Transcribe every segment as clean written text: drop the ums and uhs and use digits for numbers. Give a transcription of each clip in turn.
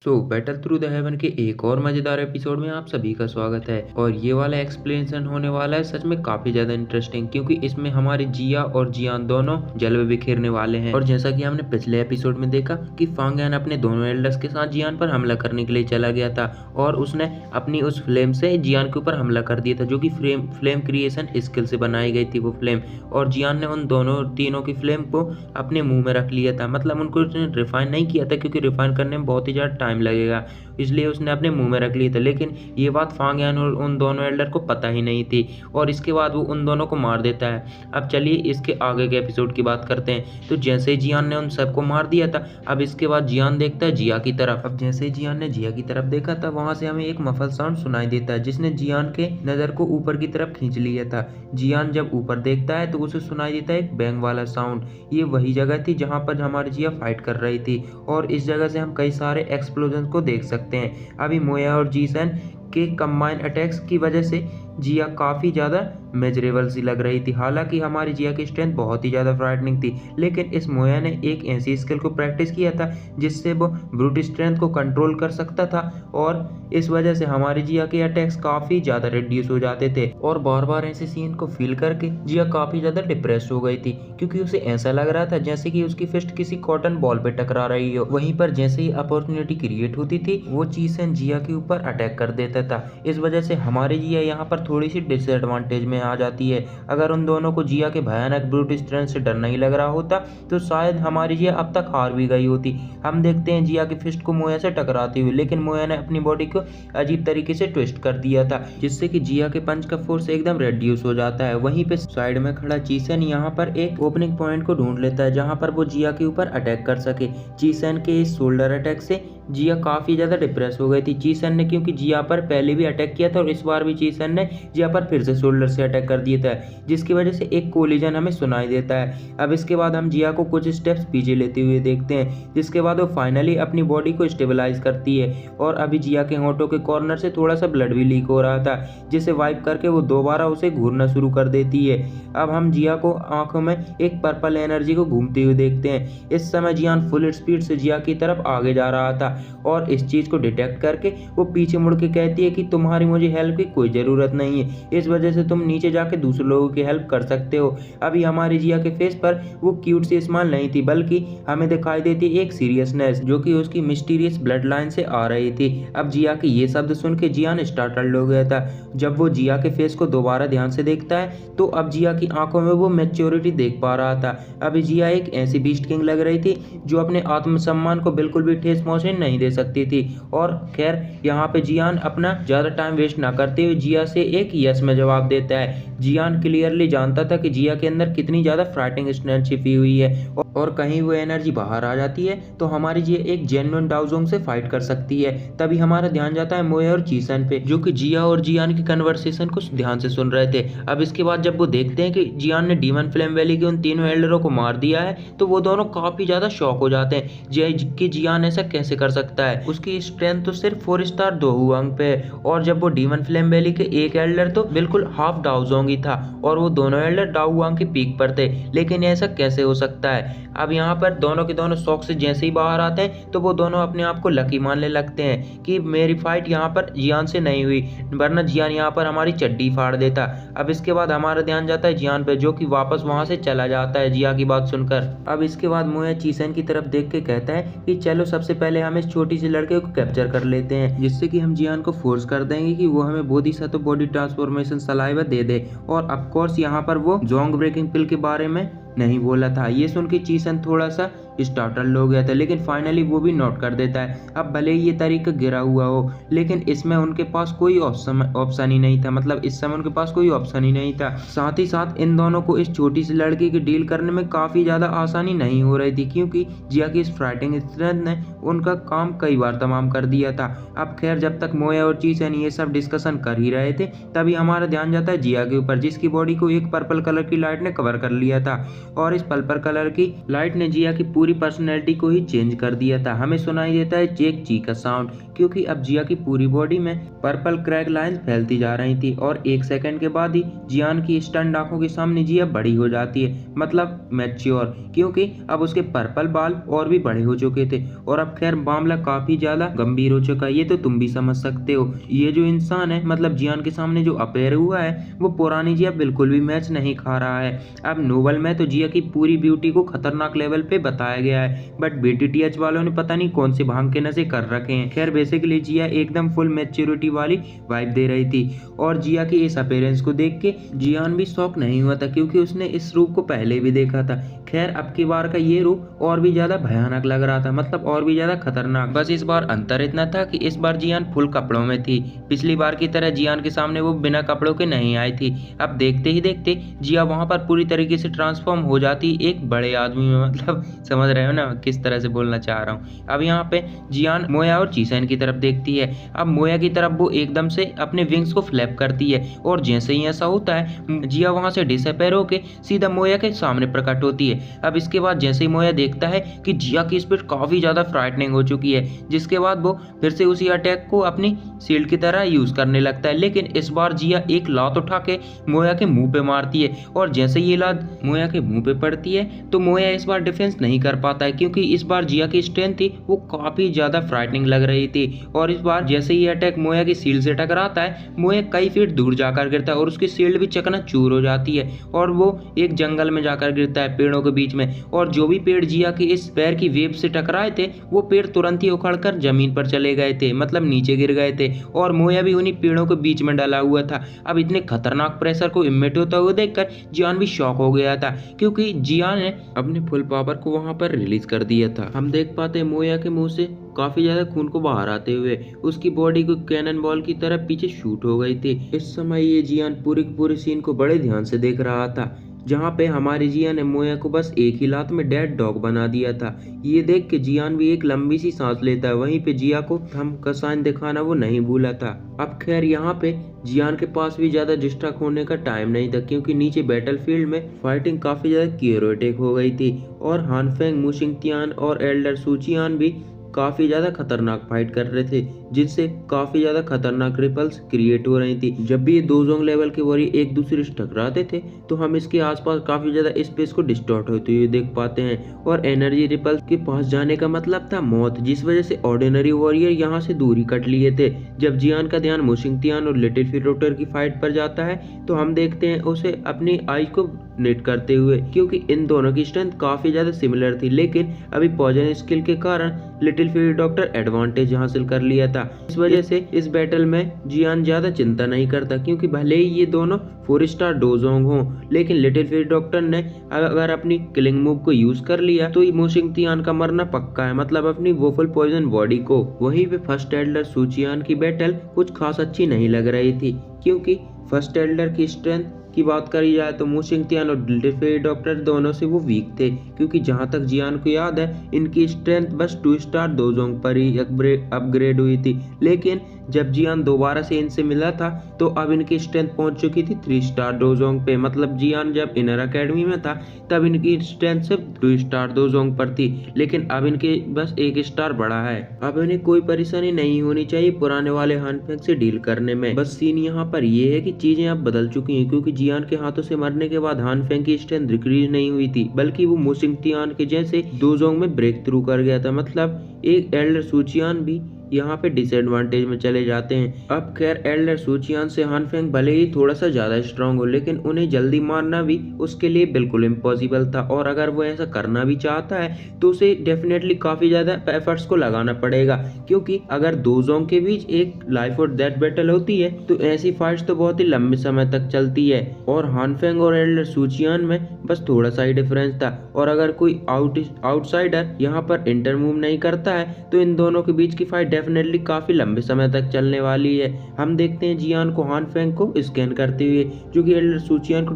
Battle through the haven के एक और मजेदार एपिसोड में आप सभी का स्वागत है। और ये वाला एक्सप्लेनेशन होने वाला है सच में काफी ज्यादा इंटरेस्टिंग, क्योंकि इसमें हमारे जिया और जियान दोनों जलवे बिखेरने वाले हैं। और जैसा कि हमने पिछले एपिसोड में देखा कि फांगयान अपने दोनों एल्डर्स के साथ जियान पर हमला करने के लिए चला गया था और उसने अपनी उस फ्लेम से जियान के ऊपर हमला कर दिया था, जो कि फ्लेम क्रिएशन स्किल से बनाई गई थी वो फ्लेम। और जियान ने उन दोनों तीनों की फ्लेम को अपने मुंह में रख लिया था, मतलब उनको रिफाइन नहीं किया था, क्योंकि रिफाइन करने में बहुत ही ज्यादा टाइम लगेगा, इसलिए उसने अपने मुंह में रख ली थी। लेकिन ये बात फांगयान और उन दोनों एल्डर को पता ही नहीं थी और इसके बाद वो उन दोनों को मार देता है। अब चलिए इसके आगे के एपिसोड की बात करते हैं। तो जैसे ही जियान ने उन सबको मार दिया था, अब इसके बाद जियान देखता है जिया की तरफ। अब जैसे ही जियान ने जिया की तरफ देखा था, वहां से हमें एक मफल साउंड सुनाई देता है, जिसने जियान के नजर को ऊपर की तरफ खींच लिया था। जियान जब ऊपर देखता है तो उसे सुनाई देता है एक बैंग वाला साउंड। ये वही जगह थी जहां पर हमारी जिया फाइट कर रही थी और इस जगह से हम कई सारे एक्सप्लोजन को देख सकते हैं। अभी मोया और जीसन के कंबाइन अटैक्स की वजह से जिया काफ़ी ज़्यादा मेजरेबल सी लग रही थी। हालांकि हमारी जिया की स्ट्रेंथ बहुत ही ज़्यादा फ्राइटनिंग थी, लेकिन इस मोया ने एक ऐसी स्किल को प्रैक्टिस किया था जिससे वो ब्रूट स्ट्रेंथ को कंट्रोल कर सकता था और इस वजह से हमारी जिया के अटैक्स काफ़ी ज़्यादा रिड्यूस हो जाते थे। और बार बार ऐसे सीन को फील करके जिया काफ़ी ज़्यादा डिप्रेस हो गई थी, क्योंकि उसे ऐसा लग रहा था जैसे कि उसकी फिस्ट किसी कॉटन बॉल पे टकरा रही हो। वहीं पर जैसे ही अपॉर्चुनिटी क्रिएट होती थी, वो चीज़ें जिया के ऊपर अटैक कर देता था। इस वजह से हमारी जिया यहाँ पर थोड़ी सी डिसएडवांटेज में आ जाती है। अगर उन दोनों को जिया के भयानक ब्रूट स्ट्रेंथ से डर नहीं लग रहा होता तो शायद हमारी जिया अब तक हार भी गई होती। हम देखते हैं जिया की फिस्ट को मोया से टकराती हुई, लेकिन मोया ने अपनी बॉडी को अजीब तरीके से ट्विस्ट कर दिया था, जिससे कि जिया के पंच का फोर्स एकदम रेड्यूस हो जाता है। वहीं पे साइड में खड़ा चीसन यहाँ पर एक ओपनिंग पॉइंट को ढूंढ लेता है जहाँ पर वो जिया के ऊपर अटैक कर सके। चीसन के इस शोल्डर अटैक से जिया काफी ज्यादा डिप्रेस हो गई थी। चीसन ने क्योंकि जिया पर पहले भी अटैक किया था और इस बार भी चीसन ने जिया पर फिर से शोल्डर से अटैक कर दिया था, जिसकी वजह से एक कोलिजन हमें सुनाई देता है। अब इसके बाद हम जिया को कुछ स्टेप्स पीछे लेते हुए देखते हैं, जिसके बाद वो फाइनली अपनी बॉडी को स्टेबलाइज करती है। और अभी जिया के होंठों के कॉर्नर से थोड़ा सा ब्लड भी लीक हो रहा था, जिसे वाइप करके वो दोबारा उसे घूरना शुरू कर देती है। अब हम जिया को आंखों में एक पर्पल एनर्जी को घूमते हुए देखते हैं। इस समय जियान फुल स्पीड से जिया की तरफ आगे जा रहा था और इस चीज को डिटेक्ट करके वो पीछे मुड़ के कहती है कि तुम्हारी मुझे हेल्प की कोई जरूरत नहीं है, इस वजह से तुम नीचे जाके दूसरे लोगों की हेल्प कर सकते हो। अभी हमारी जिया के फेस पर वो क्यूट सी स्माइल नहीं थी, बल्कि हमें दिखाई देती एक सीरियसनेस, जो कि उसकी मिस्टीरियस ब्लड लाइन से आ रही थी। अब जिया के ये शब्द सुन के जियान स्टार्टल्ड हो गया था। जब वो जिया के फेस को दोबारा ध्यान से देखता है तो अब जिया की आंखों में वो मैच्योरिटी देख पा रहा था। अभी जिया एक ऐसी बीस्ट किंग लग रही थी जो अपने आत्मसम्मान को बिल्कुल भी ठेस पहुंचने नहीं दे सकती थी। और खैर यहाँ पे जियान अपना ज्यादा टाइम वेस्ट ना करते हुए जिया से एक यस में जवाब देता है। जियान क्लियरली जानता था कि जिया के अंदर कितनी ज्यादा फ्राइटिंग स्ट्रेंथ छिपी हुई है और कहीं वो एनर्जी बाहर आ जाती है तो हमारी जिया एक जेन्युइन डाउजोंग से फाइट कर सकती है। तभी हमारा ध्यान जाता है मोए और चीसन पे, जो कि जिया और जियान की कन्वर्सेशन को ध्यान से सुन रहे थे। अब इसके बाद जब वो देखते हैं कि जियान ने डीमन फ्लेम वैली के उन तीनों एल्डरों को मार दिया है, तो वो दोनों काफी ज्यादा शॉक हो जाते हैं कि जियान ऐसा कैसे कर सकता है। उसकी स्ट्रेंथ तो सिर्फ 4 स्टार दोहुआंग पे है और जब वो डीमन फ्लेम वैली के एक एल्डर तो बिल्कुल हाफ डाउजोंग ही था और वो दोनों एल्डर डाउआंग के पीक पर थे। लेकिन ऐसा कैसे हो सकता है। अब यहाँ पर दोनों के दोनों शॉक से जैसे ही बाहर आते हैं तो वो दोनों अपने आप को लकी मानने लगते हैं कि मेरी फाइट यहाँ पर जियान से नहीं हुई, वरना जियान यहाँ पर हमारी चड्डी फाड़ देता। अब इसके बाद हमारा ध्यान जाता है जियान पे, जो कि वापस वहां से चला जाता है जिया की बात सुनकर। अब इसके बाद मोया चीसन की तरफ देख के कहता है कि चलो सबसे पहले हम इस छोटी सी लड़के को कैप्चर कर लेते हैं, जिससे कि हम जियान को फोर्स कर देंगे कि वो हमें बोधिसत्व बॉडी ट्रांसफॉर्मेशन सलाइवा दे दे। और ऑफ कोर्स यहाँ पर वो जोंग ब्रेकिंग पिल के बारे में नहीं बोला था। ये सुन के चीसन थोड़ा सा स्टार्टल्ड हो गया था, लेकिन फाइनली वो भी नोट कर देता है। अब भले ही ये तरीका गिरा हुआ हो, लेकिन इसमें उनके पास कोई ऑप्शन ही नहीं था, मतलब इस समय उनके पास कोई ऑप्शन ही नहीं था। साथ ही साथ इन दोनों को इस छोटी सी लड़की की डील करने में काफी ज्यादा आसानी नहीं हो रही थी, क्योंकि जिया की इस फ्राइटिंग स्ट्रेंथ ने उनका काम कई बार तमाम कर दिया था। अब खैर जब तक मोया और चीसन ये सब डिस्कशन कर ही रहे थे, तभी हमारा ध्यान जाता है जिया के ऊपर, जिसकी बॉडी को एक पर्पल कलर की लाइट ने कवर कर लिया था। और इस पर्पल कलर की लाइट ने जिया की पूरी पर्सनैलिटी को ही चेंज कर दिया था। हमें सुनाई देता है एक ची का साउंड, क्योंकि अब जिया की पूरी बॉडी में पर्पल क्रैक लाइंस फैलती जा रही थी और 1 सेकंड के बाद ही जियान की स्टंट आंखों के सामने जिया बड़ी हो जाती है, मतलब मैच्योर, क्योंकि अब उसके पर्पल बाल और भी बड़े हो चुके थे। और अब खैर मामला काफी ज्यादा गंभीर हो चुका है, ये तो तुम भी समझ सकते हो। ये जो इंसान है, मतलब जियान के सामने जो अपेयर हुआ है, वो पुरानी जिया बिल्कुल भी मैच नहीं खा रहा है। अब नोवेल में तो जिया की पूरी ब्यूटी को खतरनाक लेवल पे बताया गया है, बट बीटीटीएच वालों ने पता नहीं कौन से भांग के नशे कर रखे हैं। खैर बेसिकली जिया एकदम फुल मैच्योरिटी वाली वाइब दे रही थी और जिया की इस अपीयरेंस को देख के जियान भी शॉक नहीं हुआ था, क्योंकि उसने इस रूप को पहले भी देखा था। खैर अब की बार का ये रूप और भी ज्यादा भयानक लग रहा था, मतलब और भी ज्यादा खतरनाक। बस इस बार अंतर इतना था कि इस बार जियान फुल कपड़ों में थी। पिछली बार की तरह जियान के सामने वो बिना कपड़ों के नहीं आई थी। अब देखते ही देखते जिया वहां पर पूरी तरीके से ट्रांसफॉर्म हो जाती एक बड़े आदमी में, मतलब समझ रहे हो ना किस तरह से बोलना चाह रहा हूँ। अब यहाँ पे जियान मोया और चीसेन की तरफ देखती है। अब मोया की तरफ वो एकदम से अपने विंग्स को फ्लैप करती है और जैसे ही ऐसा होता है जिया वहां से डिसअपेयर होके सीधा मोया के सामने प्रकट होती है। अब इसके बाद जैसे ही मोया देखता है कि जिया की स्पीड काफी ज्यादा फ्राइटनिंग हो चुकी है, जिसके बाद वो फिर से उसी अटैक को अपनी शील्ड की तरह यूज करने लगता है। लेकिन इस बार जिया एक लात उठा के मोया के मुंह पे मारती है और जैसे ये लात मोया के मुंह पे पड़ती है तो मोया इस बार डिफेंस नहीं कर पाता है, क्योंकि इस बार जिया की स्ट्रेंथ थी वो काफी ज्यादा फ्राइटनिंग लग रही थी। और इस बार जैसे ये अटैक मोया की शील्ड से टकराता है, मोया कई फीट दूर जाकर गिरता है और उसकी शील्ड भी चकनाचूर हो जाती है और वो एक जंगल में जाकर गिरता है पेड़ों के बीच में। और जो भी पेड़ जिया के इस पैर की वेब से टकराए थे वो पेड़ तुरंत ही उखड़कर जमीन पर चले गए थे, मतलब नीचे गिर गए थे और मोया भी उन्हीं पेड़ों के बीच में डला हुआ था। अब इतने खतरनाक प्रेशर को इमिट होता हुआ देखकर जियान भी शॉक हो गया था, क्योंकि जियान ने अपने फुल पावर को वहां पर रिलीज कर दिया था। हम देख पाते मोया के मुंह से काफी ज्यादा खून को बाहर आते हुए उसकी बॉडी को कैनन बॉल की तरह पीछे शूट हो गई थी। इस समय ये जियान पूरे सीन को बड़े ध्यान से देख रहा था, जहाँ पे हमारी जिया ने मोया को बस एक ही लात में डेड डॉग बना दिया था। ये देख के जियान भी एक लंबी सी सांस लेता है, वहीं पे जिया को थम का साइन दिखाना वो नहीं भूला था। अब खैर यहाँ पे जियान के पास भी ज्यादा डिस्ट्रैक्ट होने का टाइम नहीं था, क्योंकि नीचे बैटलफील्ड में फाइटिंग काफी ज्यादा क्यूरेटिक हो गई थी और हानफेंग, मुशिंगतियान और एल्डर सूचियान भी काफी ज्यादा खतरनाक फाइट कर रहे थे, जिससे काफी ज्यादा खतरनाक रिपल्स क्रिएट हो रही थी। जब भी ये दो जोंग लेवल के वॉरियर एक दूसरे से टकराते थे तो हम इसके आसपास काफी ज्यादा स्पेस को डिस्टॉर्ट होते हुए देख पाते हैं और एनर्जी रिपल्स के पास जाने का मतलब था मौत, जिस वजह से ऑर्डिनरी वॉरियर यहाँ से दूरी कट लिए थे। जब जियान का ध्यान मुशिंगतियान और लिटिल फिरोटर की फाइट पर जाता है तो हम देखते हैं उसे अपनी आइज को नेट करते हुए, क्योंकि इन दोनों की स्ट्रेंथ काफी ज्यादा सिमिलर थी। लेकिन अभी पॉइजन स्किल के कारण लिटिल फिर डॉक्टर एडवांटेज हासिल कर लिया था। इस वजह से इस बैटल में जियान ज्यादा चिंता नहीं करता, क्योंकि भले ही ये दोनों 4 स्टार डोजोंग हों, लेकिन लिटिल फिर डॉक्टर ने अगर अपनी किलिंग मूव को यूज कर लिया तो मुशिंगतियान का मरना पक्का है, मतलब अपनी वोफल पॉइजन बॉडी को। वहीं पे फर्स्ट एल्डर सूचियान की बैटल कुछ खास अच्छी नहीं लग रही थी, क्योंकि फर्स्ट एल्डर की स्ट्रेंथ की बात करी जाए तो मुशिंगतियान और लिटिल फिर डॉक्टर दोनों से वो वीक थे, क्योंकि जहां तक जियान को याद है इनकी स्ट्रेंथ बस 2 स्टार डोजोंग पर ही अपग्रेड हुई थी। लेकिन जब जियान दोबारा से इनसे मिला था तो अब इनकी स्ट्रेंथ पहुंच चुकी थी 3 स्टार डोजोंग पे, मतलब जियान जब इनर अकेडमी में था तब इनकी स्ट्रेंथ सिर्फ 2 स्टार डोजोंग पर थी, लेकिन अब इनके बस 1 स्टार बढ़ा है। अब इन्हें कोई परेशानी नहीं होनी चाहिए पुराने वाले हानफेंग से डील करने में। बस सीन यहाँ पर ये है कि चीजें अब बदल चुकी हैं, क्योंकि जियान के हाथों से मरने के बाद हानफेंग की स्ट्रेंथ डिक्रीज नहीं हुई थी, बल्कि वो मुशिंगतियान के जैसे डोजोंग में ब्रेक थ्रू कर गया था। मतलब एक एल्डर सूचियान भी यहाँ पे डिसएडवांटेज में चले जाते हैं। अब खैर एल्डर सूचियान से हानफेंग भले ही थोड़ा सा ज्यादा स्ट्रांग हो, लेकिन उन्हें जल्दी मारना भी उसके लिए बिल्कुल इम्पॉसिबल था, और अगर वो ऐसा करना भी चाहता है तो उसे डेफिनेटली काफी ज्यादा एफर्ट्स को लगाना पड़ेगा, क्योंकि अगर दो जोंग के बीच एक लाइफ और डेथ बैटल होती है तो ऐसी फाइट्स तो बहुत ही लंबे समय तक चलती है, और हानफेंग और एल्डर सूचियान में बस थोड़ा सा ही डिफरेंस था। और अगर कोई आउटसाइडर यहाँ पर इंटर मूव नहीं करता है तो इन दोनों के बीच की फाइट डेफिनेटली काफी लंबे समय तक चलने वाली है। हम देखते हैं जियान को हानफेंग को स्कैन करते हुए, जो कि एल्डर सूचियान को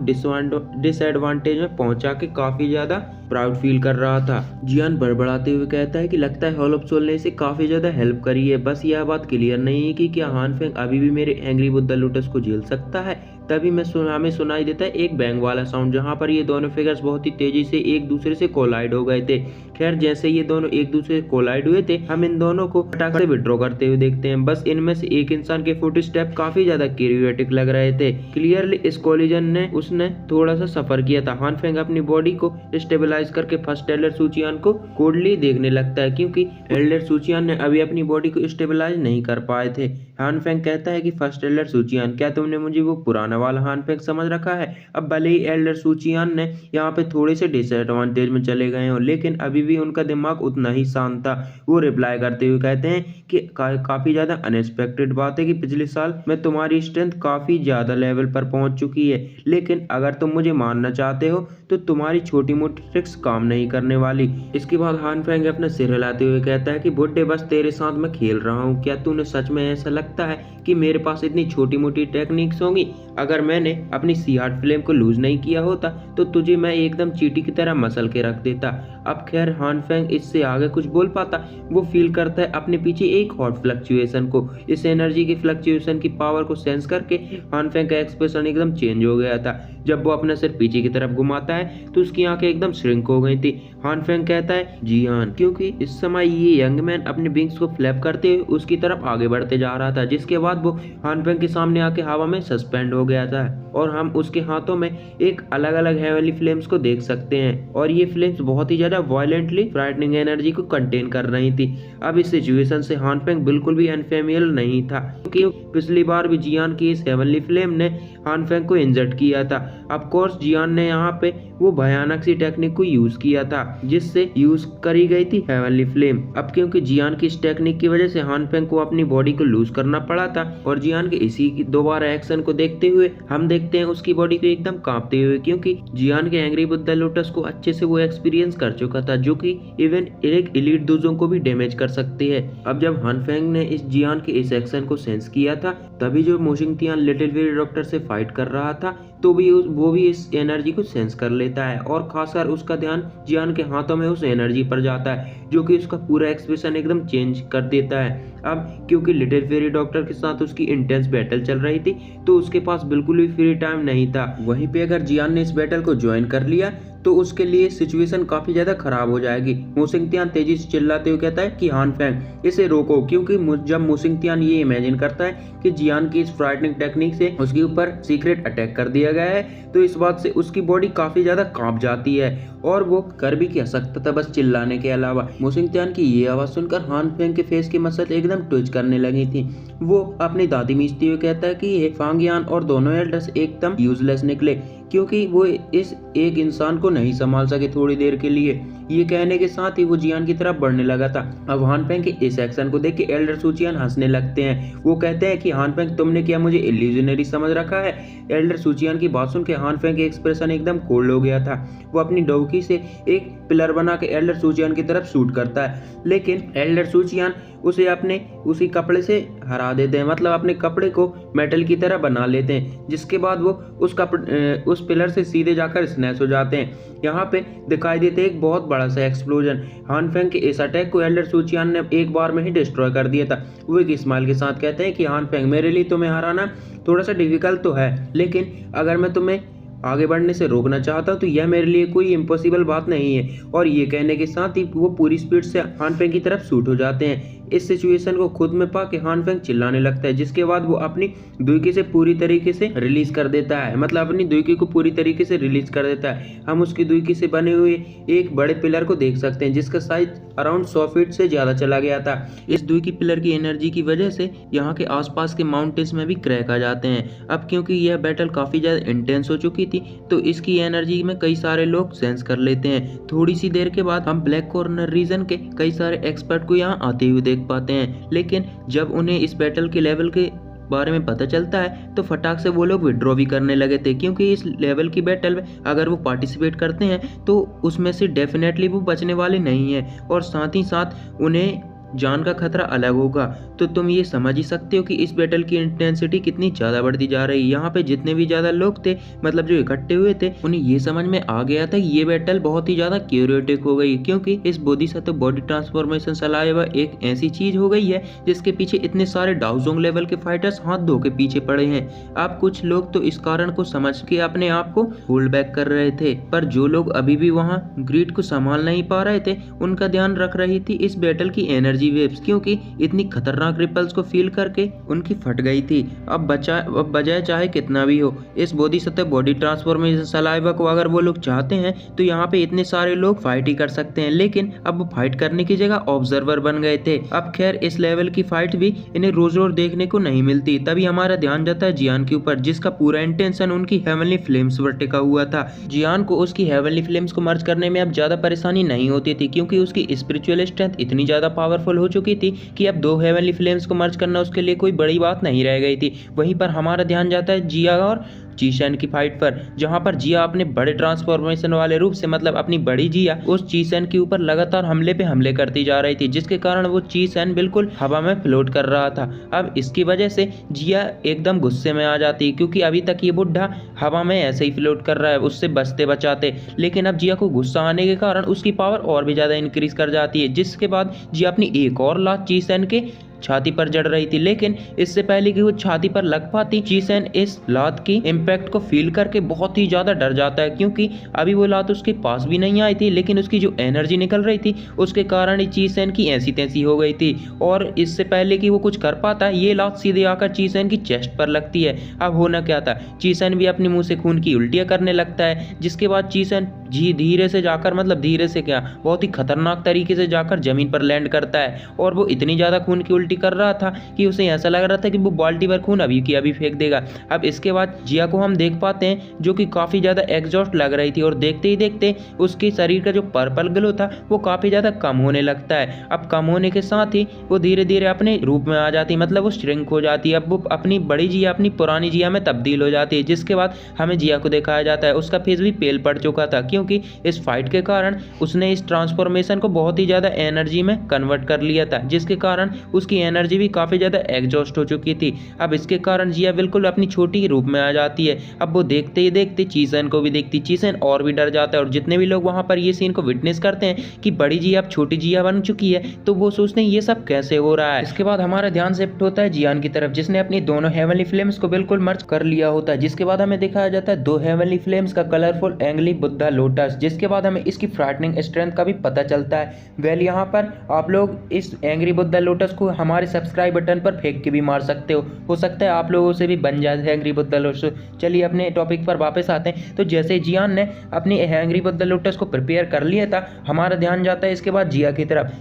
डिसएडवांटेज में पहुंचा के काफी ज्यादा प्राउड फील कर रहा था। जियान बड़बड़ाते हुए कहता है कि लगता है हॉल ऑफ सोल ने इसे काफी ज्यादा हेल्प करी है, बस यह बात क्लियर नहीं है कि क्या हानफेंग अभी भी मेरे एंग्री बुद्धा लोटस को झेल सकता है। तभी हमें सुनाई देता है एक बैंग वाला साउंड, जहाँ पर ये दोनों फिगर्स बहुत ही तेजी से एक दूसरे से कोलाइड हो गए थे। खैर जैसे ये दोनों एक दूसरे से कोलाइड हुए थे, हम इन दोनों को फटाक से विड्रॉ करते हुए देखते हैं। बस इनमें से एक इंसान के फुट स्टेप काफी ज्यादा क्यूरियोटिक लग रहे थे। क्लियरली इस कोलिजन ने उसने थोड़ा सा सफर किया था। हान फेंग अपनी बॉडी को स्टेबलाइज करके फर्स्ट एल्डर सूचियान को कोल्डली देखने लगता है, क्योंकि एल्डर सूचियान ने अभी अपनी बॉडी को स्टेबलाइज नहीं कर पाए थे। हान फेंग कहता है कि फर्स्ट एल्डर सूचियान, क्या तुमने मुझे वो पुराना वाला हान फेंग समझ रखा है? अब भले ही एल्डर सूचियान ने यहाँ पे थोड़े से डिसएडवांटेज में चले गए हो, लेकिन अभी भी उनका दिमाग उतना ही शांत था। वो रिप्लाई करते हुए कहते हैं कि काफी ज्यादा अनएक्सपेक्टेड बात है कि पिछले साल में तुम्हारी स्ट्रेंथ काफी ज्यादा लेवल पर पहुंच चुकी है, लेकिन अगर तुम मुझे मानना चाहते हो तो तुम्हारी छोटी मोटी ट्रिक्स काम नहीं करने वाली। इसके बाद हान फेंग अपना सिर हिलाते हुए कहता है कि बुड्ढे, बस तेरे साथ मैं खेल रहा हूँ। क्या तूने सच में ऐसा लगता है कि मेरे पास इतनी छोटी मोटी टेक्निक्स होंगी? अगर मैंने अपनी सी हार्ट फ्लेम को लूज नहीं किया होता तो तुझे मैं एकदम चींटी की तरह मसल के रख देता। अब खैर हान फेंग इससे आगे कुछ बोल पाता। वो फील करता है अपने पीछे एक हॉट फ्लक्चुएशन को। इस एनर्जी की फ्लक्चुएशन की पावर को सेंस करके हान फेंग का एक्सप्रेशन एकदम चेंज हो गया था। जब वो अपना सिर पीछे की तरफ घुमाता है तो उसकी आंखें एकदम श्रिंक हो गई थी। हान फेंग कहता है जी हान, क्योंकि इस समय ये यंग मैन अपने विंग्स को फ्लैप करते हुए उसकी तरफ आगे बढ़ते जा रहा था, जिसके बाद वो हान फेंग के सामने आके हवा में सस्पेंड हो गया था और हम उसके हाथों में एक अलग अलग हेवनली फ्लेम्स को देख सकते हैं और ये फ्लेम्स बहुत ही ज्यादा वायलेंटली फ्राइटनिंग एनर्जी को कंटेन कर रही थी। अब इस सिचुएशन से हान फेंग बिल्कुल भी अनफेमिलियर नहीं था, क्योंकि पिछली बार भी जियान की इस हेवनली फ्लेम ने हान फेंग को इंजर्ड किया था। ऑफ कोर्स जियान ने यहाँ पे वो भयानक सी टेक्निक को यूज किया था जिससे यूज करी गई थी हेवनली फ्लेम। अब क्योंकि जियान की इस टेक्निक की वजह से हान फेंग को अपनी बॉडी को लूज करना पड़ा था और जियान के इसी दोबारा एक्शन को देखते हुए हम देखते हैं उसकी बॉडी को एकदम कांपते हुए, क्योंकि जियान के एंग्री बुद्धा लोटस को अच्छे से वो एक्सपीरियंस कर चुका था, जो कि इवन एक एलीट दूजों को भी डैमेज कर सकती है। अब जब हान फेंग ने इस जियान के इस एक्शन को सेंस किया था, तभी जो मोशिंग तियान लिटिल फेरी डॉक्टर से फाइट कर रहा था तो वो भी इस एनर्जी को सेंस कर लेता है और खासकर उसका ध्यान जियान के हाथों में उस एनर्जी पर जाता है, जो कि उसका पूरा एक्सप्रेशन एकदम चेंज कर देता है। अब क्योंकि लिटिल फेरी डॉक्टर के साथ उसकी इंटेंस बैटल चल रही थी तो उसके पास बिल्कुल भी फ्री टाइम नहीं था। वहीं पे अगर जियान ने इस बैटल को ज्वाइन कर लिया तो उसके लिए सिचुएशन काफी ज्यादा खराब हो जाएगी। मोशिंग तियान तेजी से चिल्लाते हुए कहता है कि हान फेंग इसे रोको, क्योंकि जब मोशिंग तियान ये इमेजिन करता है कि जियान की इस फ्राइटनिंग टेक्निक से उसके ऊपर सीक्रेट अटैक कर दिया गया है तो इस बात से उसकी बॉडी काफी ज्यादा कांप जाती है और वो कर भी क्या सकता था बस चिल्लाने के अलावा। मोशिंग तियान की ये आवाज सुनकर हान फेंग के फेस की मसल एकदम ट्विच करने लगी थी। वो अपनी दादी मीचते हुए कहता है कि ये फांग यान और दोनों एल्डर्स एकदम यूजलेस निकले, क्योंकि वो इस एक इंसान को नहीं संभाल सके थोड़ी देर के लिए। ये कहने के साथ ही वो जियान की तरफ बढ़ने लगा था। अब हान फेंग के इस एक्शन को देख के एल्डर सूचियान हंसने लगते हैं। वो कहते हैं कि हान फेंग तुमने क्या मुझे इल्यूजनरी समझ रखा है? एल्डर सूचियान की बात सुन के हान फेंग के एक्सप्रेशन एकदम कोल्ड हो गया था। वो अपनी डोकी से एक पिलर बना के एल्डर सूचियान की तरफ शूट करता है, लेकिन एल्डर सूचियान उसे अपने उसी कपड़े से हरा देते हैं, मतलब अपने कपड़े को मेटल की तरह बना लेते हैं, जिसके बाद वो उस पिलर से सीधे जाकर स्नैच हो जाते हैं। यहाँ पे दिखाई देते एक बहुत बड़ा सा एक्सप्लोजन। हान फेंग के इस अटैक को एल्डर सूचियान ने एक बार में ही डिस्ट्रॉय कर दिया था। वो एक स्माइल के साथ कहते हैं कि हान फेंग मेरे लिए तुम्हें हराना थोड़ा सा डिफिकल्ट तो है, लेकिन अगर मैं तुम्हें आगे बढ़ने से रोकना चाहता तो यह मेरे लिए कोई इम्पॉसिबल बात नहीं है। और ये कहने के साथ ही वो पूरी स्पीड से हान फेंग की तरफ शूट हो जाते हैं। इस सिचुएशन को खुद में पाके हान फेंग चिल्लाने लगता है, जिसके बाद वो अपनी दुईकी से पूरी तरीके से रिलीज कर देता है, मतलब अपनी दुईकी को पूरी तरीके से रिलीज कर देता है। हम उसकी दुईकी से बने हुए एक बड़े पिलर को देख सकते हैं जिसका साइज अराउंड 100 फीट से ज्यादा चला गया था। इस दुईकी पिलर की एनर्जी की वजह से यहाँ के आसपास के माउंटेन्स में भी क्रैक आ जाते हैं। अब क्योंकि यह बैटल काफी ज्यादा इंटेंस हो चुकी थी तो इसकी एनर्जी में कई सारे लोग सेंस कर लेते हैं। थोड़ी सी देर के बाद हम ब्लैक कॉर्नर रीजन के कई सारे एक्सपर्ट को यहाँ आते हुए देख पाते हैं, लेकिन जब उन्हें इस बैटल के लेवल के बारे में पता चलता है तो फटाक से वो लोग विड्रॉ भी करने लगे थे, क्योंकि इस लेवल की बैटल में अगर वो पार्टिसिपेट करते हैं तो उसमें से डेफिनेटली वो बचने वाले नहीं हैं और साथ ही साथ उन्हें जान का खतरा अलग होगा। तो तुम ये समझ ही सकते हो कि इस बैटल की इंटेंसिटी कितनी ज़्यादा बढ़ती जा रही है। यहाँ पे जितने भी ज़्यादा लोग थे, मतलब जो इकट्ठे हुए थे, उन्हें ये समझ में आ गया था ये बैटल बहुत ही ज़्यादा क्यूरेटिक हो गई, क्योंकि इस बोधिसत्व बॉडी ट्रांसफॉर्मेशन सलाइवा एक ऐसी चीज़ हो गई है जिसके पीछे इतने सारे डाउजोंग लेवल के फाइटर्स हाथ धो के पीछे पड़े हैं। अब कुछ लोग तो इस कारण को समझ के अपने आप को होल्ड बैक कर रहे थे, पर जो लोग अभी भी वहाँ ग्रिड को संभाल नहीं पा रहे थे, उनका ध्यान रख रही थी इस बैटल की एनर्जी वेव्स, क्योंकि इतनी खतरनाक रिपल्स को फील करके उनकी फट गई थी। अब बजाय चाहे कितना भी हो, इस बोधिसत्व बॉडी ट्रांसफॉर्मेशन सलाइवा को अगर वो लोग चाहते हैं तो यहाँ पे इतने सारे लोग फाइट ही कर सकते हैं, लेकिन अब वो फाइट करने की जगह ऑब्जर्वर बन गए थे। अब खैर इस लेवल की फाइट भी इन्हें रोज रोज देखने को नहीं मिलती। तभी हमारा ध्यान जाता है जियान के ऊपर, जिसका पूरा इंटेंशन उनकी हेवनली फ्लेम्स पर टिका हुआ था। जियान को उसकी हेवनली फ्लेम्स को मर्ज करने में अब ज्यादा परेशानी नहीं होती थी, क्योंकि उसकी स्पिरिचुअल स्ट्रेंथ इतनी ज्यादा पावरफुल हो चुकी थी कि अब दो हेवनली फ्लेम्स को मर्ज करना उसके लिए कोई बड़ी बात नहीं रह गई थी। वहीं पर हमारा ध्यान जाता है जिया और चीशन की फाइट पर, जहां पर जिया अपने बड़े ट्रांसफॉर्मेशन वाले रूप से, मतलब अपनी बड़ी जिया, उस चीशन के ऊपर लगातार हमले पे हमले करती जा रही थी, जिसके कारण वो चीशन बिल्कुल हवा में फ्लोट कर रहा था। अब इसकी वजह से जिया एकदम गुस्से में आ जाती, क्योंकि अभी तक ये बुढ़ा हवा में ऐसे ही फ्लोट कर रहा है उससे बचते बचाते, लेकिन अब जिया को गुस्सा आने के कारण उसकी पावर और भी ज्यादा इंक्रीज कर जाती है, जिसके बाद जिया अपनी एक और लात चीसन के छाती पर जड़ रही थी। लेकिन इससे पहले कि वो छाती पर लग पाती, चीसन इस लात की इम्पैक्ट को फील करके बहुत ही ज्यादा डर जाता है, क्योंकि अभी वो लात उसके पास भी नहीं आई थी, लेकिन उसकी जो एनर्जी निकल रही थी उसके कारण ही चीसन की ऐसी तैसी हो गई थी। और इससे पहले कि वो कुछ कर पाता, ये लात सीधे आकर चीसन की चेस्ट पर लगती है। अब होना क्या था, चीसन भी अपने मुंह से खून की उल्टियां करने लगता है, जिसके बाद चीसन धीरे से जाकर, मतलब धीरे से क्या, बहुत ही खतरनाक तरीके से जाकर जमीन पर लैंड करता है। और वो इतनी ज्यादा खून की उल्टी कर रहा था कि उसे ऐसा लग रहा था कि वो बाल्टी भर खून अभी की अभी फेंक देगा। अब इसके बाद जिया को हम देख पाते हैं, जो कि काफी ज्यादा एग्जॉस्ट लग रही थी, और देखते ही देखते उसके शरीर का जो पर्पल ग्लो था वो काफी ज्यादा कम होने लगता है। अब कम होने के साथ ही वो धीरे धीरे अपने रूप में आ जाती, मतलब वो श्रिंक हो जाती है। अब वो अपनी बड़ी जिया अपनी पुरानी जिया में तब्दील हो जाती है, जिसके बाद हमें जिया को दिखाया जाता है उसका फेस भी पेल पड़ चुका था, क्योंकि इस फाइट के कारण उसने इस ट्रांसफॉर्मेशन को बहुत ही ज्यादा एनर्जी में कन्वर्ट कर लिया था, जिसके कारण उसकी एनर्जी भी काफी ज्यादा एग्जॉस्ट हो चुकी थी। अब इसके कारण जिया बिल्कुल अपनी छोटी रूप में आ जाती है। अब वो देखते ही देखते चीसन को भी देखती, चीसन और भी डर जाता है। और जितने भी लोग वहां पर ये सीन को विटनेस करते हैं कि बड़ी जिया अब छोटी जिया बन चुकी है, तो वो सोचते हैं ये सब कैसे हो रहा है। इसके बाद हमारा ध्यान शिफ्ट होता है जियान की तरफ, जिसने अपनी दोनों हेवनली फ्लेम्स को बिल्कुल मर्ज कर लिया होता है। जिसके बाद हमें दिखाया जाता है दो हेवनली फ्लेम्स का कलरफुल एंग्री बुद्धा लोटस, जिसके बाद हमें इसकी फ्राइटनिंग स्ट्रेंथ का भी पता चलता है। वेल यहाँ पर आप लोग इस एंग्री बुद्धा लोटस को हमारे सब्सक्राइब बटन पर फेंक के भी मार सकते हो सकता है आप लोगों से भी बन जाए एंग्री बुद्धा लोटस। चलिए अपने टॉपिक पर वापस आते हैं। तो जैसे जियान ने अपनी एंग्री बुद्धा लोटस को प्रिपेयर कर लिया था, हमारा ध्यान जाता है इसके बाद जिया की तरफ।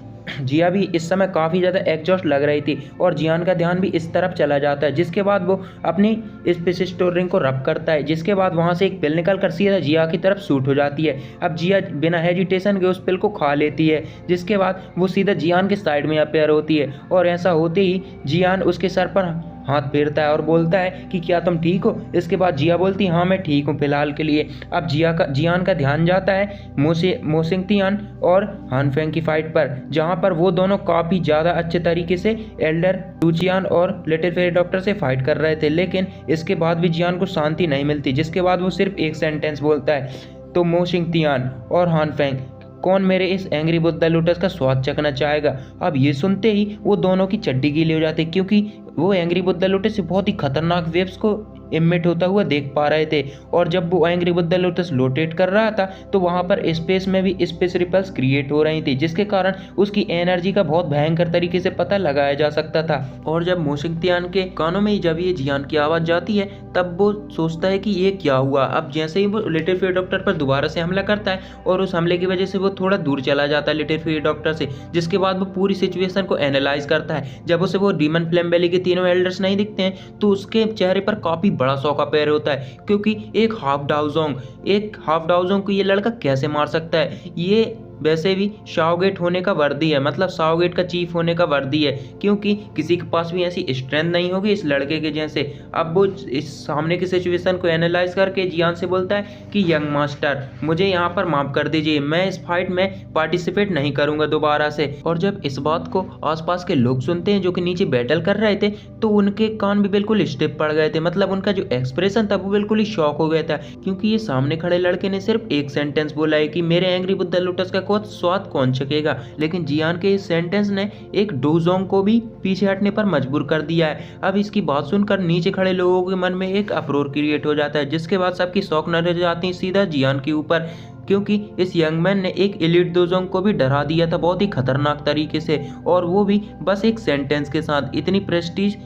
जिया भी इस समय काफ़ी ज़्यादा एग्जॉस्ट लग रही थी, और जियान का ध्यान भी इस तरफ चला जाता है, जिसके बाद वो अपनी स्पेस स्टोरिंग को रब करता है, जिसके बाद वहाँ से एक पिल निकल कर सीधा जिया की तरफ शूट हो जाती है। अब जिया बिना हेजिटेशन के उस पिल को खा लेती है, जिसके बाद वो सीधा जियान के साइड में अपेयर होती है, और ऐसा होते ही जियान उसके सर पर हाथ फेरता है और बोलता है कि क्या तुम ठीक हो। इसके बाद जिया बोलती है हाँ मैं ठीक हूँ फिलहाल के लिए। अब जियान का ध्यान जाता है मोसिंगतियान और हानफेंग की फाइट पर, जहाँ पर वो दोनों काफ़ी ज़्यादा अच्छे तरीके से एल्डर टूचियान और लिटिल फेरी डॉक्टर से फाइट कर रहे थे, लेकिन इसके बाद भी जियान को शांति नहीं मिलती, जिसके बाद वो सिर्फ एक सेंटेंस बोलता है, तो मोसिंगतियान और हानफेंग कौन मेरे इस एंग्री बुद्धा लोटस का स्वाद चखना चाहेगा। अब ये सुनते ही वो दोनों की चड्डी गीली हो जाती, क्योंकि वो एंग्री बुद्धा लोटस से बहुत ही खतरनाक वेव्स को इमिट होता हुआ देख पा रहे थे। और जब वो एंग्री बुद्धा लोटस रोटेट कर रहा था, तो वहां पर स्पेस में भी स्पेस रिपल्स क्रिएट हो रही थी, जिसके कारण उसकी एनर्जी का बहुत भयंकर तरीके से पता लगाया जा सकता था। और जब मोसिंगतियान के कानों में जब ये जियान की आवाज जाती है, तब वो सोचता है कि ये क्या हुआ। अब जैसे ही वो लिटिल फेरी डॉक्टर पर दोबारा से हमला करता है, और उस हमले की वजह से वो थोड़ा दूर चला जाता है लिटिल फेरी डॉक्टर से, जिसके बाद वो पूरी सिचुएशन को एनालाइज करता है। जब उसे वो डीमन फ्लेम वैली के तीनों एल्डर्स नहीं दिखते हैं, तो उसके चेहरे पर काफी बड़ा शौक का पैर होता है, क्योंकि एक हाफ डाउजोंग को ये लड़का कैसे मार सकता है। ये वैसे भी शाओगेट होने का वर्दी है, मतलब शाओगेट का चीफ होने का वर्दी है, क्योंकि किसी के पास भी ऐसी स्ट्रेंथ नहीं होगी इस लड़के के जैसे। अब वो इस सामने की सिचुएशन को एनालाइज करके जियान से बोलता है कि यंग मास्टर मुझे यहाँ पर माफ कर दीजिए, मैं इस फाइट में पार्टिसिपेट नहीं करूंगा दोबारा से। और जब इस बात को आसपास के लोग सुनते हैं जो कि नीचे बैटल कर रहे थे, तो उनके कान भी बिल्कुल स्टिफ पड़ गए थे, मतलब उनका जो एक्सप्रेशन था वो बिल्कुल ही शॉक हो गया था, क्योंकि ये सामने खड़े लड़के ने सिर्फ एक सेंटेंस बोला है कि मेरे एंग्री बुद्धा लोटस का स्वाद कौन चखेगा, लेकिन जियान के इस सेंटेंस ने एक डोजोंग को भी पीछे हटने पर मजबूर कर दिया है। अब इसकी बात सुनकर नीचे खड़े लोगों के मन में एक अप्रोर क्रिएट हो जाता है, जिसके बाद सबकी शौक नजर जाती है सीधा जियान के ऊपर, क्योंकि इस यंग मैन ने एक एलिट डोजोंग को भी डरा दिया था बहुत ही खतरनाक तरीके से, और वो भी बस एक सेंटेंस के साथ। इतनी प्रेस्टीज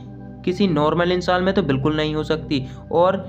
किसी नॉर्मल इंसान में तो बिल्कुल नहीं हो सकती। और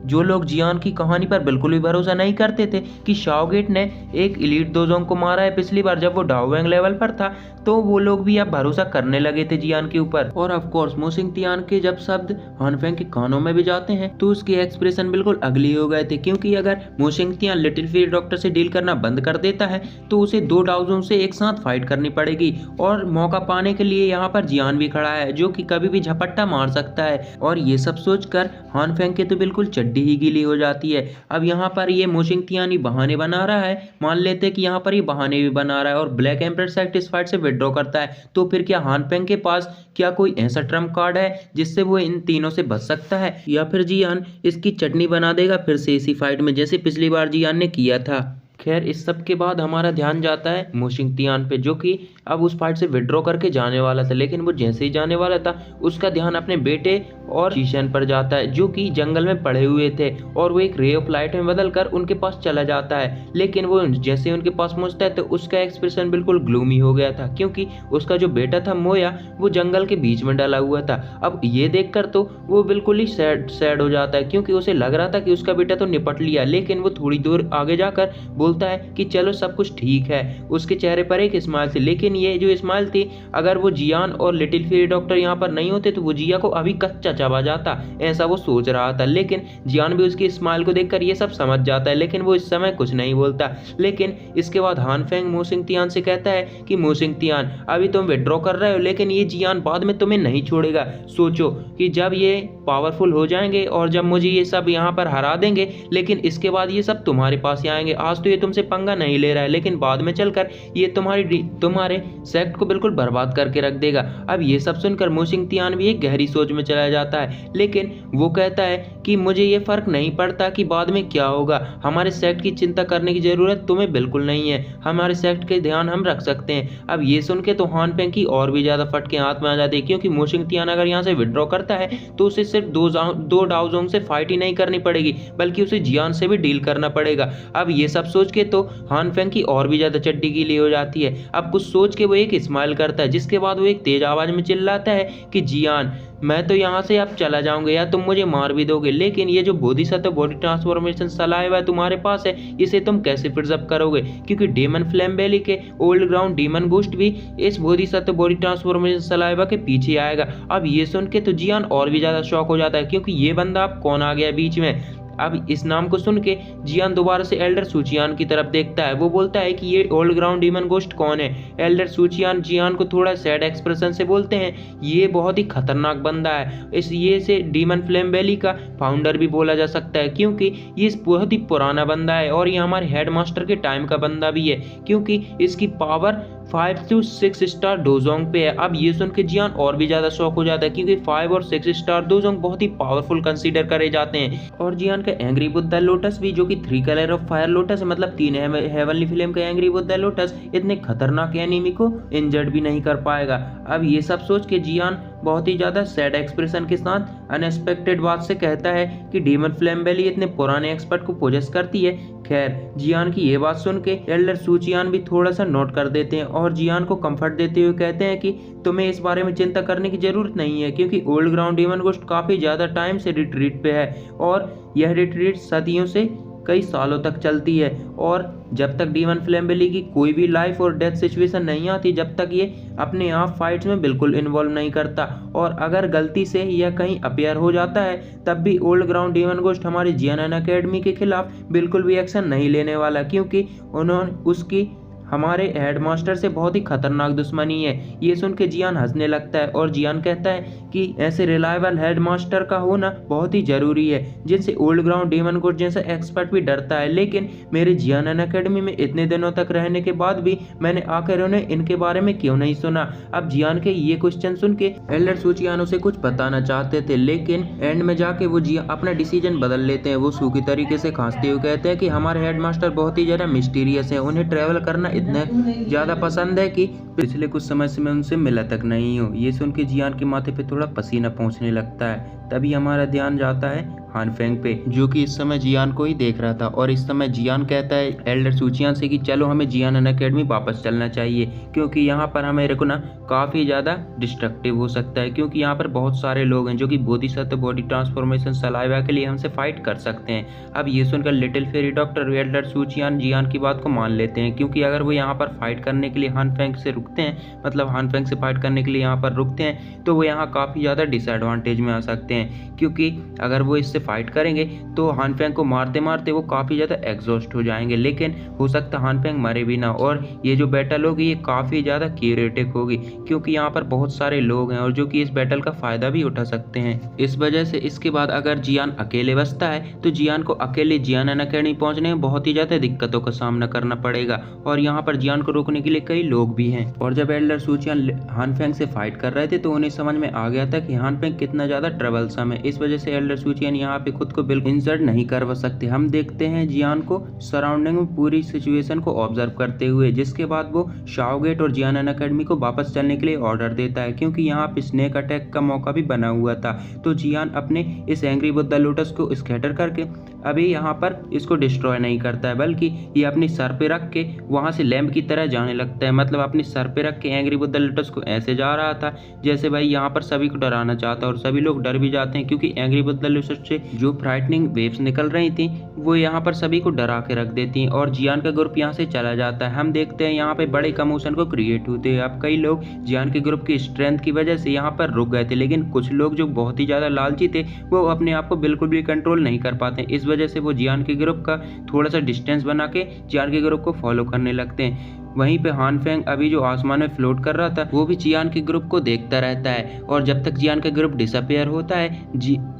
जो लोग जियान की कहानी पर बिल्कुल भी भरोसा नहीं करते थे कि शाओगेट ने एक एलिट डोजोंग को मारा है पिछली बार जब वो डाओवेंग लेवल पर था, तो वो लोग भी अब भरोसा करने लगे थे जियान के ऊपर। और ऑफ कोर्स मोशिंग तियान के जब शब्द हानफेंग के कानों में भी जाते हैं तो उसके एक्सप्रेशन बिल्कुल अगली हो गए थे, क्योंकि अगर मोशिंग तियान लिटिल फील्ड डॉक्टर से डील करना बंद कर देता है तो उसे 2 डाउजों से एक साथ फाइट करनी पड़ेगी, और मौका पाने के लिए यहाँ पर जियान भी खड़ा है जो कि कभी भी झपट्टा मार सकता है। और ये सब सोचकर हानफेंग के तो बिल्कुल चड्डी ही गीली हो जाती है। अब यहाँ पर ये मोशिंग तियान ही बहाने बना रहा है, मान लेते हैं कि यहाँ पर ये बहाने भी बना रहा है, और ब्लैक एम्परर सेटिस्फाइड से विड्रॉ करता है, तो फिर क्या हानफेंग के पास क्या कोई ऐसा ट्रम्प कार्ड है जिससे वो इन तीनों से बच सकता है, या फिर जियान इसकी चटनी बना देगा फिर से इसी फाइट में जैसे पिछली बार जियान ने किया था। खैर इस सब के बाद हमारा ध्यान जाता है मोशिंग तियान पे, जो कि अब उस फाइट से विड्रॉ करके जाने वाला था, लेकिन वो जैसे ही जाने वाला था उसका ध्यान अपने बेटे और शीशन पर जाता है जो कि जंगल में पड़े हुए थे, और वो एक रे ऑफ लाइट में बदलकर उनके पास चला जाता है। लेकिन वो जैसे उनके पास पहुंचता है तो उसका एक्सप्रेशन बिल्कुल ग्लूमी हो गया था, क्योंकि उसका जो बेटा था मोया वो जंगल के बीच में डला हुआ था। अब ये देखकर तो वो बिल्कुल ही सैड हो जाता है, क्योंकि उसे लग रहा था कि उसका बेटा तो निपट लिया, लेकिन वो थोड़ी दूर आगे जाकर बोलता है कि चलो सब कुछ ठीक है। उसके चेहरे पर एक स्माइल थी, लेकिन ये जो स्माइल थी अगर वो जियान और लिटिल फील्ड डॉक्टर यहाँ पर नहीं होते तो वो जिया को अभी कच्चा चबा जाता, ऐसा वो सोच रहा था। लेकिन जियान भी उसकी स्माइल को देखकर ये सब समझ जाता है, लेकिन वो इस समय कुछ नहीं बोलता। लेकिन इसके बाद हानफेंग मोशिंग तियान से कहता है कि मोशिंग तियान अभी तुम विड्रॉ कर रहे हो, लेकिन ये जियान बाद में तुम्हें नहीं छोड़ेगा। सोचो कि जब ये पावरफुल हो जाएंगे और जब मुझे ये सब यहाँ पर हरा देंगे, लेकिन इसके बाद ये सब तुम्हारे पास ही आएंगे। आज तो ये तुमसे पंगा नहीं ले रहा है, लेकिन बाद में चलकर ये तुम्हारे सेक्ट को बिल्कुल बर्बाद करके रख देगा। अब ये सब सुनकर मोशिंग तियान भी एक गहरी सोच में चला जाता है, लेकिन वो कहता है कि मुझे ये फर्क नहीं पड़ता कि बाद में क्या होगा, हमारे सेक्ट की चिंता करने की जरूरत तुम्हें बिल्कुल नहीं है, हमारे सेक्ट के ध्यान हम रख सकते हैं। अब ये सुन के तो हानफेंग की और भी ज्यादा फटके हाथ में आ जाती है, क्योंकि मोशिंग तियान अगर यहाँ से विड्रॉ करता है तो उसे सिर्फ दो डाउजोंग से फाइट ही नहीं करनी पड़ेगी, बल्कि उसे जियान से भी डील करना पड़ेगा। अब ये सब सोच के तो हानफेंग की और भी ज्यादा चड्डी गीली हो जाती है। अब कुछ सोच के वो एक स्माइल करता है, जिसके बाद वो एक तेज आवाज में चिल्लाता है कि जियान मैं तो यहाँ से अब चला जाऊंगा या तुम मुझे मार भी दोगे, लेकिन ये जो बोधिसत्व बॉडी ट्रांसफॉर्मेशन सलाइवा है तुम्हारे पास है, इसे तुम कैसे प्रिजर्व करोगे, क्योंकि डेमन फ्लेम वैली के ओल्ड ग्राउंड डीमन गोस्ट भी इस बोधिसत्व बॉडी ट्रांसफॉर्मेशन सलाइवा के पीछे आएगा। अब ये सुन के तो जियान और भी ज्यादा शॉक हो जाता है, क्योंकि ये बंदा अब कौन आ गया बीच में। अब इस नाम को सुन के जियान दोबारा से एल्डर सूचियान की तरफ देखता है। वो बोलता है कि ये ओल्ड ग्राउंड डीमन गोस्ट कौन है। एल्डर सूचियान जियान को थोड़ा सैड एक्सप्रेशन से बोलते हैं ये बहुत ही खतरनाक बंदा है, इसलिए इसे डीमन फ्लेम वैली का फाउंडर भी बोला जा सकता है, क्योंकि ये बहुत ही पुराना बंदा है और ये हमारे हेडमास्टर के टाइम का बंदा भी है, क्योंकि इसकी पावर 5 to 6 स्टार डोजोंग पे है। अब ये सुन के जियान और भी ज्यादा शौक हो जाता है, क्योंकि 5 और 6 स्टार डोजोंग बहुत ही पावरफुल कंसीडर करे जाते हैं। और जियान का एंग्री बुद्धा लोटस भी, जो कि 3 कलर ऑफ फायर लोटस है, मतलब 3 हेवनली फ्लेम का एंग्री बुद्धा लोटस इतने खतरनाक एनिमी को इंजर्ड भी नहीं कर पाएगा। अब ये सब सोच के जियान बहुत ही ज्यादा सैड एक्सप्रेशन के साथ अनएक्सपेक्टेड बात से कहता है कि डीमन फ्लेम वैली इतने पुराने एक्सपर्ट को पोजेस करती है। खैर जियान की ये बात सुन के एल्डर सूचियान भी थोड़ा सा नोट कर देते हैं और जियान को कंफर्ट देते हुए कहते हैं कि तुम्हें इस बारे में चिंता करने की जरूरत नहीं है, क्योंकि ओल्ड ग्राउंड डीमन गोस्ट काफी ज्यादा टाइम से रिट्रीट पे है और यह रिट्रीट सदियों से कई सालों तक चलती है, और जब तक डीमन फ्लेम वैली की कोई भी लाइफ और डेथ सिचुएशन नहीं आती जब तक ये अपने आप फाइट्स में बिल्कुल इन्वॉल्व नहीं करता, और अगर गलती से यह कहीं अपियर हो जाता है तब भी ओल्ड ग्राउंड डीमन गोस्ट हमारी जियान अकेडमी के खिलाफ बिल्कुल भी एक्शन नहीं लेने वाला, क्योंकि उन्होंने उसकी हमारे हेडमास्टर से बहुत ही खतरनाक दुश्मनी है। ये सुन के जियान हंसने लगता है और जियान कहता है कि ऐसे रिलायबल हेडमास्टर का होना बहुत ही जरूरी है, जिनसे ओल्ड ग्राउंड डेमन कोड जैसा एक्सपर्ट भी डरता है। लेकिन मेरे जियान एकेडमी में इतने दिनों तक रहने के बाद भी मैंने आखिर उन्हें इनके बारे में क्यों नहीं सुना। अब जियान के ये क्वेश्चन सुन के एल्डर सूचियान उसे कुछ बताना चाहते थे, लेकिन एंड में जाके वो जियान अपना डिसीजन बदल लेते हैं। वो सूखी तरीके से खांसते हुए कहते हैं कि हमारे हेडमास्टर बहुत ही ज्यादा मिस्टीरियस है, उन्हें ट्रैवल करना इतना ज्यादा पसंद है कि पिछले कुछ समय से मैं उनसे मिला तक नहीं हूँ। ये सुन के जियान के माथे पे थोड़ा पसीना पहुंचने लगता है। तभी हमारा ध्यान जाता है हान फेंग पे, जो कि इस समय जियान को ही देख रहा था। और इस समय जियान कहता है एल्डर सूचियान से कि चलो हमें जियान एकेडमी वापस चलना चाहिए, क्योंकि यहाँ पर हमें रुकना काफ़ी ज़्यादा डिस्ट्रक्टिव हो सकता है, क्योंकि यहाँ पर बहुत सारे लोग हैं जो कि बोधिसत्व बॉडी ट्रांसफॉर्मेशन सलाइवा के लिए हमसे फाइट कर सकते हैं। अब ये सुनकर लिटिल फेरी डॉक्टर एल्डर सूचियान जियान की बात को मान लेते हैं, क्योंकि अगर वो यहाँ पर फाइट करने के लिए हान फेंग से रुकते हैं, मतलब हान फेंग से फाइट करने के लिए यहाँ पर रुकते हैं, तो वो यहाँ काफ़ी ज़्यादा डिसएडवांटेज में आ सकते हैं, क्योंकि अगर वो इससे फाइट करेंगे तो हान फेंग को मारते मारते वो काफ़ी ज़्यादा एग्जॉस्ट हो जाएंगे। लेकिन हो सकता है हान फेंग मरे भी ना, और ये जो बैटल होगी ये काफ़ी ज़्यादा क्यूरेटिक होगी, क्योंकि यहाँ पर बहुत सारे लोग हैं और जो कि इस बैटल का फ़ायदा भी उठा सकते हैं। इस वजह से इसके बाद अगर जियान अकेले बचता है तो जियान को अकेले जियान एकेडमी पहुँचने में बहुत ही ज़्यादा दिक्कतों का सामना करना पड़ेगा, और यहाँ पर जियान को रोकने के लिए कई लोग भी हैं। और जब एल्डर सूचियान हान फेंग से फाइट कर रहे थे तो उन्हें समझ में आ गया था कि हान फेंग कितना ज़्यादा ट्रबलसम है। इस वजह से एल्डर सूचियान यहाँ पे खुद को बिल्कुल इंसर्ट नहीं करवा सकते। हम देखते हैं जियान को सराउंडिंग में पूरी सिचुएशन को ऑब्जर्व करते हुए, जिसके बाद वो शाओगेट और जियान एकेडमी को वापस चलने के लिए ऑर्डर देता है, क्योंकि यहाँ पे स्नेक अटैक का मौका भी बना हुआ था। तो जियान अपने इस एंग्री बुद्धा लोटस को स्कैटर करके अभी यहाँ पर इसको डिस्ट्रॉय नहीं करता है, बल्कि ये अपनी सर पे रख के वहाँ से लैंप की तरह जाने लगता है। मतलब अपने सर पे रख के एंग्री बुद्धा लोटस को ऐसे जा रहा था जैसे भाई यहाँ पर सभी को डराना चाहता है, और सभी लोग डर भी जाते हैं, क्योंकि एंग्री बुद्धा लोटस से जो फ्राइटनिंग वेव्स निकल रही थी वो यहाँ पर सभी को डरा के रख देती हैं, और जियान का ग्रुप यहाँ से चला जाता है। हम देखते हैं यहाँ पे बड़े कमोशन को क्रिएट होते हैं। अब कई लोग जियान के ग्रुप की स्ट्रेंथ की वजह से यहाँ पर रुक गए थे, लेकिन कुछ लोग जो बहुत ही ज़्यादा लालची थे वो अपने आप को बिल्कुल भी कंट्रोल नहीं कर पाते। इस वजह से वो जियान के ग्रुप का थोड़ा सा डिस्टेंस बना के जियान के ग्रुप को फॉलो करने लगते हैं। वहीं पे हान फेंग अभी जो आसमान में फ्लोट कर रहा था वो भी जियान के ग्रुप को देखता रहता है, और जब तक जियान का ग्रुप डिसअपेयर होता है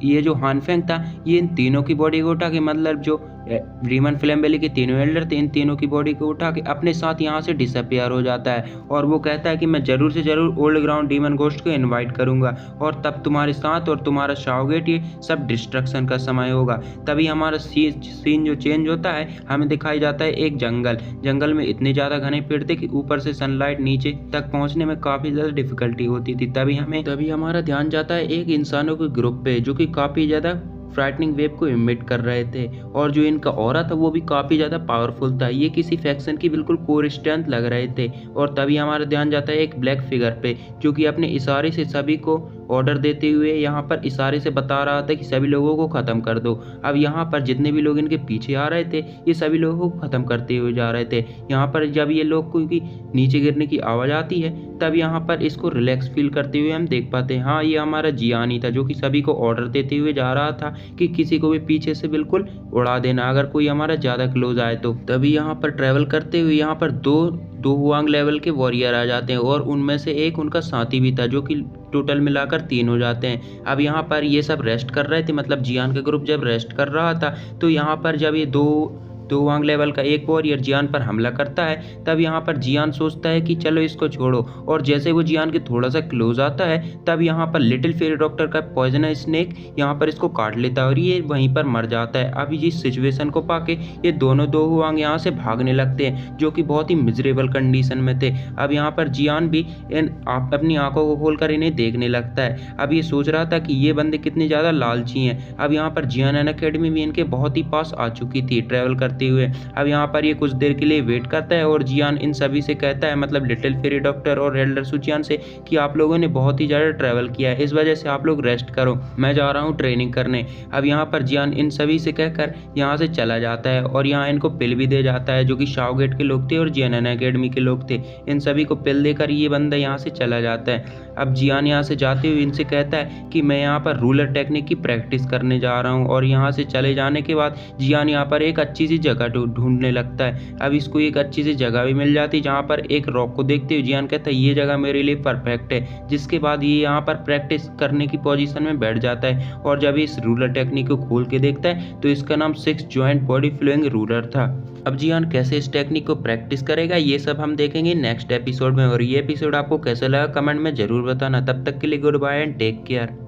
ये जो हान फेंग था ये इन तीनों की बॉडी को उठा के, मतलब जो रीमन फ्लेम वैली के तीनों एल्डर थे, इन तीनों की बॉडी को उठा के अपने साथ यहाँ से डिसअपेयर हो जाता है। और वो कहता है कि मैं जरूर से जरूर ओल्ड ग्राउंड डीमन गोस्ट को इनवाइट करूंगा, और तब तुम्हारे साथ और तुम्हारा शाओगेट ये सब डिस्ट्रक्शन का समय होगा। तभी हमारा सीन जो चेंज होता है, हमें दिखाई जाता है एक जंगल में इतने ज़्यादा घने पेड़ थे कि ऊपर से सनलाइट नीचे तक पहुँचने में काफ़ी ज़्यादा डिफिकल्टी होती थी। तभी हमारा ध्यान जाता है एक इंसानों के ग्रुप पे जो कि काफ़ी ज़्यादा फ्राइटनिंग वेव को इमिट कर रहे थे, और जो इनका ऑरा था वो भी काफ़ी ज़्यादा पावरफुल था। ये किसी फैक्शन की बिल्कुल कोर स्ट्रेंथ लग रहे थे। और तभी हमारा ध्यान जाता है एक ब्लैक फिगर पे जो कि अपने इशारे से सभी को ऑर्डर देते हुए यहाँ पर इशारे से बता रहा था कि सभी लोगों को ख़त्म कर दो। अब यहाँ पर जितने भी लोग इनके पीछे आ रहे थे ये सभी लोगों को ख़त्म करते हुए जा रहे थे। यहाँ पर जब ये लोग को नीचे गिरने की आवाज़ आती है तब यहाँ पर इसको रिलैक्स फील करते हुए हम देख पाते हैं। हाँ, ये हमारा जियान ही था जो कि सभी को ऑर्डर देते हुए जा रहा था कि किसी को भी पीछे से बिल्कुल उड़ा देना अगर कोई हमारा ज़्यादा क्लोज आए तो। तभी यहाँ पर ट्रैवल करते हुए यहाँ पर दो हुआंग लेवल के वॉरियर आ जाते हैं, और उनमें से एक उनका साथी भी था जो कि टोटल मिलाकर 3 हो जाते हैं। अब यहाँ पर ये सब रेस्ट कर रहे थे, मतलब जियान का ग्रुप जब रेस्ट कर रहा था तो यहाँ पर जब ये दो वांग लेवल का एक वॉरियर जियान पर हमला करता है तब यहाँ पर जियान सोचता है कि चलो इसको छोड़ो, और जैसे वो जियान के थोड़ा सा क्लोज आता है तब यहाँ पर लिटिल फेरी डॉक्टर का पॉइजनस स्नेक यहाँ पर इसको काट लेता है और ये वहीं पर मर जाता है। अब इस सिचुएशन को पाके ये दोनों दो हुआंग यहाँ से भागने लगते हैं जो कि बहुत ही मिजरेबल कंडीशन में थे। अब यहाँ पर जियान भी अपनी आंखों को खोलकर इन्हें देखने लगता है। अब ये सोच रहा था कि ये बंदे कितने ज़्यादा लालची हैं। अब यहाँ पर जियान एकेडमी भी इनके बहुत ही पास आ चुकी थी ट्रैवल करते हुए। अब यहाँ पर ये कुछ देर के लिए वेट करता है और जियान इन सभी से कहता है, मतलब लिटिल फेरी डॉक्टर और एल्डर सूचियान से, कि आप लोगों ने बहुत ही ज़्यादा ट्रैवल किया है, इस वजह से आप लोग रेस्ट करो, मैं जा रहा हूँ ट्रेनिंग करने। अब यहाँ पर जियान इन सभी से कहकर यहाँ से चला जाता है और यहाँ इनको पिल भी दे जाता है जो कि शाओगेट के लोग थे और जियान एकेडमी के लोग थे। इन सभी को पिल देकर ये बंदा यहाँ से चला जाता है। अब जियान यहाँ से जाते हुए इनसे कहता है कि मैं यहाँ पर रूलर टेक्निक की प्रैक्टिस करने जा रहा हूँ, और यहाँ से चले जाने के बाद जियान यहाँ पर एक अच्छी सी जगह ढूंढने लगता है। अब इसको एक अच्छी सी जगह भी मिल जाती है जहाँ पर एक रॉक को देखते हुए जियान कहता है ये जगह मेरे लिए परफेक्ट है, जिसके बाद ये यहाँ पर प्रैक्टिस करने की पोजीशन में बैठ जाता है। और जब इस रूलर टेक्निक को खोल के देखता है तो इसका नाम 6 जॉइंट बॉडी फ्लोइंग रूलर था। अब जियान कैसे इस टेक्निक को प्रैक्टिस करेगा ये सब हम देखेंगे नेक्स्ट एपिसोड में। और ये एपिसोड आपको कैसा लगा कमेंट में जरूर बताना। तब तक के लिए goodbye and take care.